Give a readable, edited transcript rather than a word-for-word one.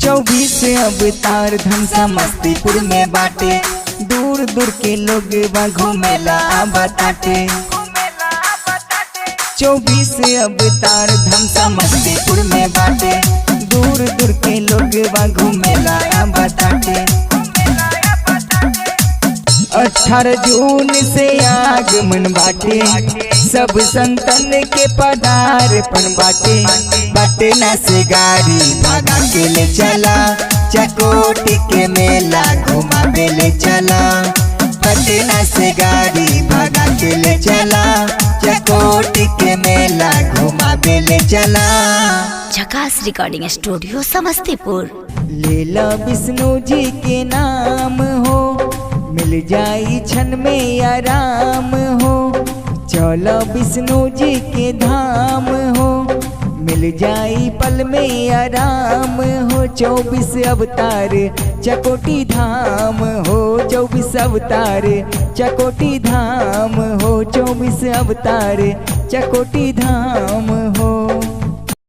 24 अवतार धन समस्तीपुर में बाटे, दूर दूर के लोग घूमेला बताटे। 24 अवतार धन समस्तीपुर में बाटे, दूर दूर के लोग घूमेला बताटे। 18 जून से आगमन बाटे, सब संतन के पदार्पण बाटे। पटना से गाड़ी भागा के ले चला, चकोटी के मेला घुमा के ले चला। पटना से गाड़ी भागा के ले चला, चकोटी के मेला घुमा के ले चला। झकास रिकॉर्डिंग स्टूडियो समस्तीपुर। लेला विष्णु जी के नाम हो, मिल जाई क्षण में आराम हो। चलो विष्णु जी के धाम हो, मिल जाई पल में आराम हो। 24 अवतार चकोटी धाम हो, 24 अवतार चकोटी धाम हो, 24 अवतार चकोटी धाम हो।